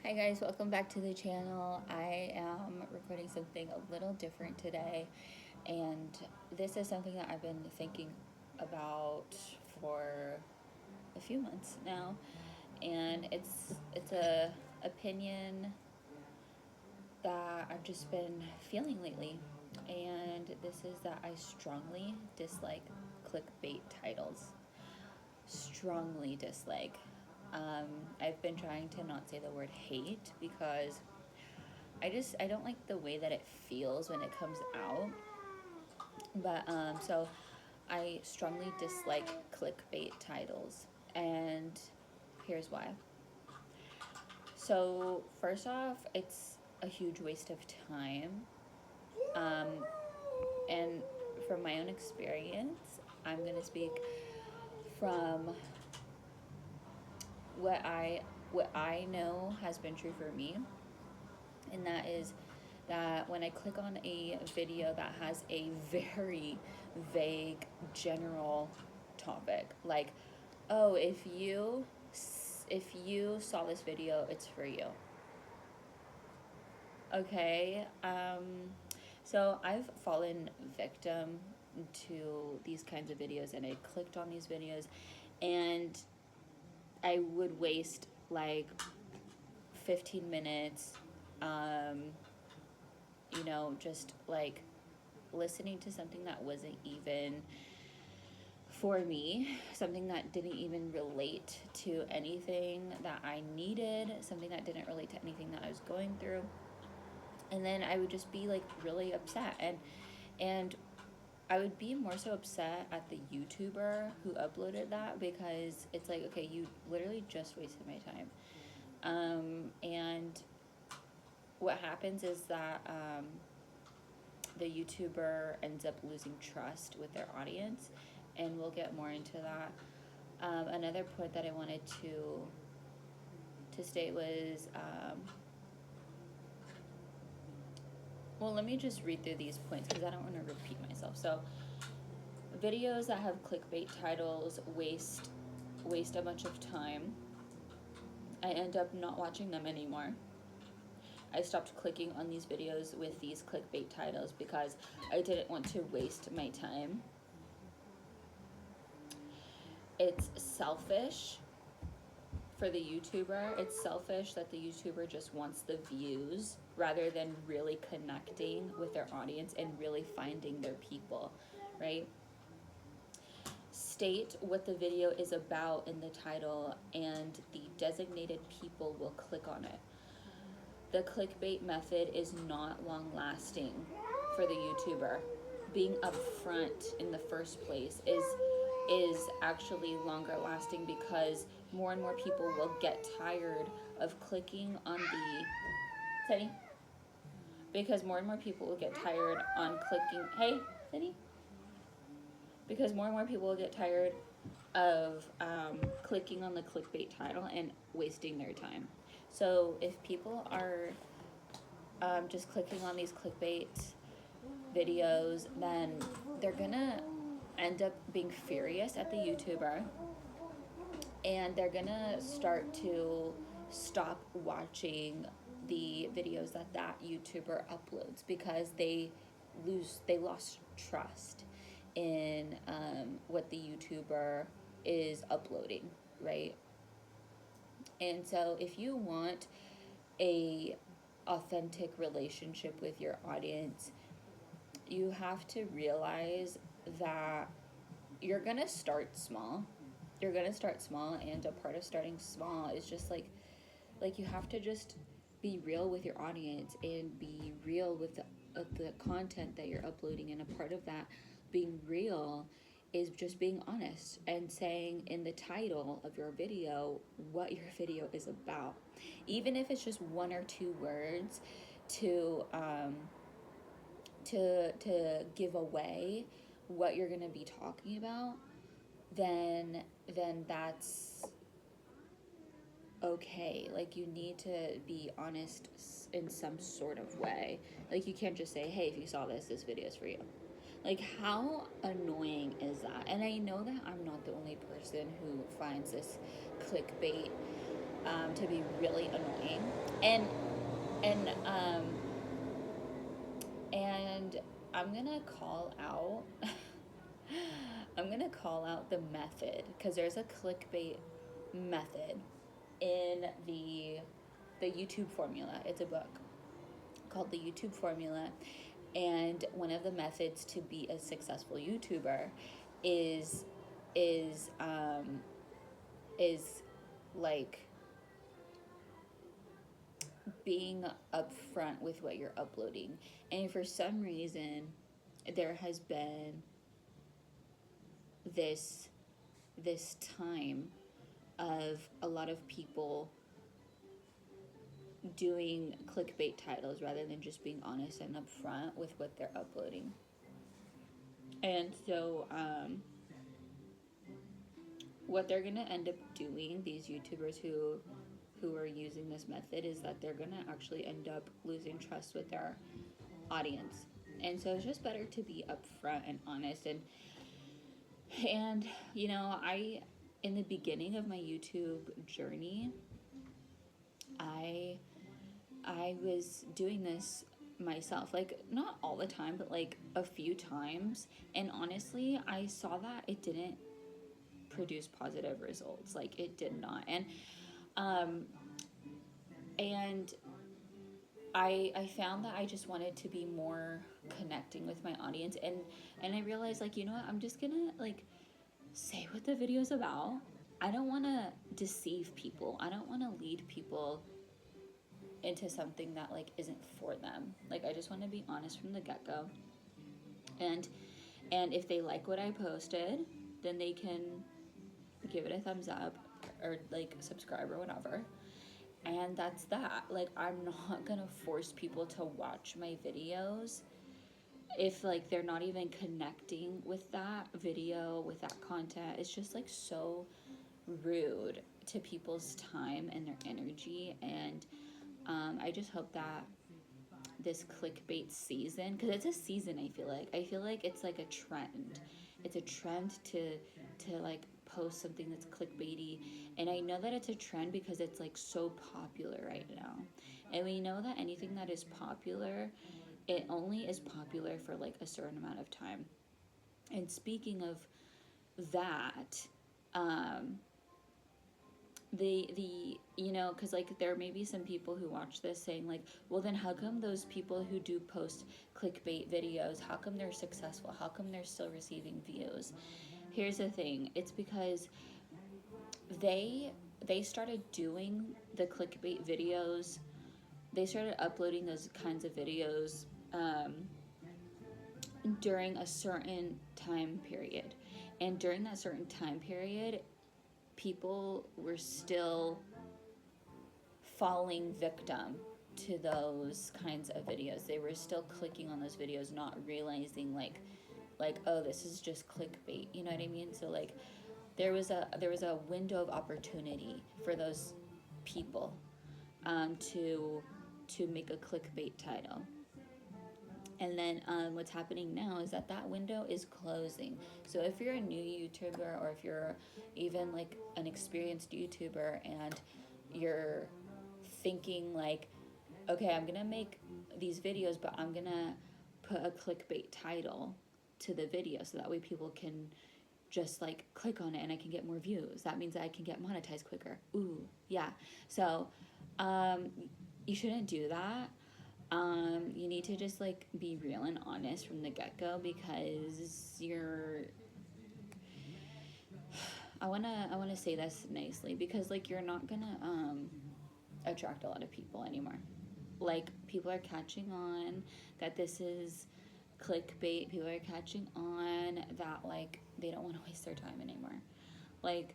Hi guys, welcome back to the channel. I am recording something a little different today, and this is something that I've been thinking about for a few months now, and it's a opinion that I've just been feeling lately, and this is that I strongly dislike clickbait titles. Strongly dislike. I've been trying to not say the word hate because I don't like the way that it feels when it comes out. But so I strongly dislike clickbait titles, and here's why. So first off, it's a huge waste of time. And from my own experience, I'm gonna speak from what I know has been true for me, and that is that when I click on a video that has a very vague general topic, like, oh, if you saw this video, it's for you. Okay, so I've fallen victim to these kinds of videos, and I clicked on these videos, and I would waste like 15 minutes, just like listening to something that wasn't even for me, something that didn't even relate to anything that I needed, something that didn't relate to anything that I was going through. And then I would just be like really upset, and I would be more so upset at the YouTuber who uploaded that, because it's like, okay, you literally just wasted my time. And what happens is that the YouTuber ends up losing trust with their audience, and we'll get more into that. Another point that I wanted to state was, well, let me just read through these points because I don't want to repeat myself. So, videos that have clickbait titles waste a bunch of time. I end up not watching them anymore. I stopped clicking on these videos with these clickbait titles because I didn't want to waste my time. It's selfish for the YouTuber. It's selfish that the YouTuber just wants the views rather than really connecting with their audience and really finding their people, right? State what the video is about in the title, and the designated people will click on it. The clickbait method is not long-lasting for the YouTuber. Being upfront in the first place is actually longer lasting, because more and more people will get tired of clicking on the Teddy. Because more and more people will get tired on clicking. Hey, Teddy. Because more and more people will get tired of clicking on the clickbait title and wasting their time. So if people are just clicking on these clickbait videos, then they're gonna end up being furious at the YouTuber, and they're gonna start to stop watching the videos that YouTuber uploads, because they lost trust in what the YouTuber is uploading, right? And so if you want a authentic relationship with your audience, you have to realize that you're gonna start small. And a part of starting small is just like you have to just be real with your audience and be real with the content that you're uploading. And a part of that being real is just being honest and saying in the title of your video what your video is about, even if it's just one or two words to give away what you're going to be talking about. Then that's okay. Like, you need to be honest in some sort of way. Like, you can't just say, hey, if you saw this video is for you. Like, how annoying is that? And I know that I'm not the only person who finds this clickbait to be really annoying. And and um and I'm gonna call out I'm gonna call out the method, because there's a clickbait method in the YouTube formula. It's a book called The YouTube Formula, and one of the methods to be a successful YouTuber is is um is like being upfront with what you're uploading. And for some reason, there has been this this time of a lot of people doing clickbait titles rather than just being honest and upfront with what they're uploading. And so what they're gonna end up doing, these YouTubers who are using this method, is that they're gonna actually end up losing trust with their audience. And so it's just better to be upfront and honest. And you know, I, in the beginning of my YouTube journey, I was doing this myself, like not all the time, but like a few times. And honestly, I saw that it didn't produce positive results. Like it did not. Um and I found that I just wanted to be more connecting with my audience, and I realized, like, you know what, I'm just gonna like say what the video's about. I don't want to deceive people. I don't want to lead people into something that like isn't for them. Like I just want to be honest from the get-go. And if they like what I posted, then they can give it a thumbs up or like subscribe or whatever. And that's that. Like I'm not going to force people to watch my videos if like they're not even connecting with that video, with that content. It's just like so rude to people's time and their energy. And I just hope that this clickbait season, because it's a season, I feel like it's like a trend. It's a trend to like post something that's clickbaity. And I know that it's a trend because it's like so popular right now. And we know that anything that is popular, it only is popular for like a certain amount of time. And speaking of that, um the you know, because like there may be some people who watch this saying like, well then how come those people who do post clickbait videos, how come they're successful, how come they're still receiving views? Here's the thing, it's because they started doing the clickbait videos, they started uploading those kinds of videos during a certain time period. And during that certain time period, people were still falling victim to those kinds of videos. They were still clicking on those videos, not realizing like oh, this is just clickbait. You know what I mean? So like there was a window of opportunity for those people to make a clickbait title. And then what's happening now is that window is closing. So if you're a new YouTuber, or if you're even like an experienced YouTuber and you're thinking like, okay, I'm gonna make these videos, but I'm gonna put a clickbait title to the video so that way people can just like click on it and I can get more views. That means that I can get monetized quicker. Ooh, yeah. So you shouldn't do that. You need to just like be real and honest from the get-go, because I wanna say this nicely, because like you're not gonna attract a lot of people anymore. Like people are catching on that this is clickbait. People are catching on that like they don't want to waste their time anymore. Like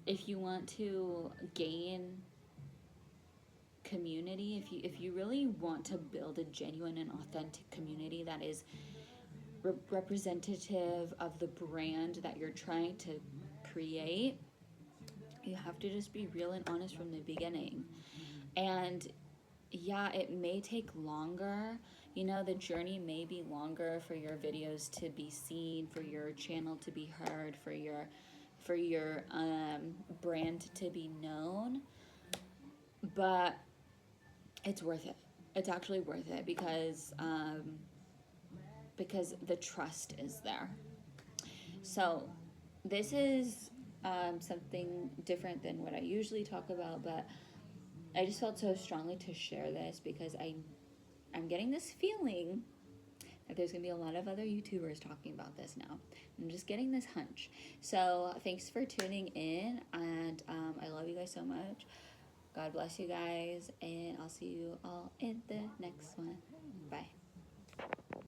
if you want to gain community, if you really want to build a genuine and authentic community that is representative of the brand that you're trying to create, you have to just be real and honest from the beginning. And yeah, it may take longer. You know, the journey may be longer for your videos to be seen, for your channel to be heard, for your brand to be known, but it's worth it. It's actually worth it because the trust is there. So this is something different than what I usually talk about, but I just felt so strongly to share this because I'm getting this feeling that there's going to be a lot of other YouTubers talking about this now. I'm just getting this hunch. So thanks for tuning in, and I love you guys so much. God bless you guys, and I'll see you all in the next one. Bye.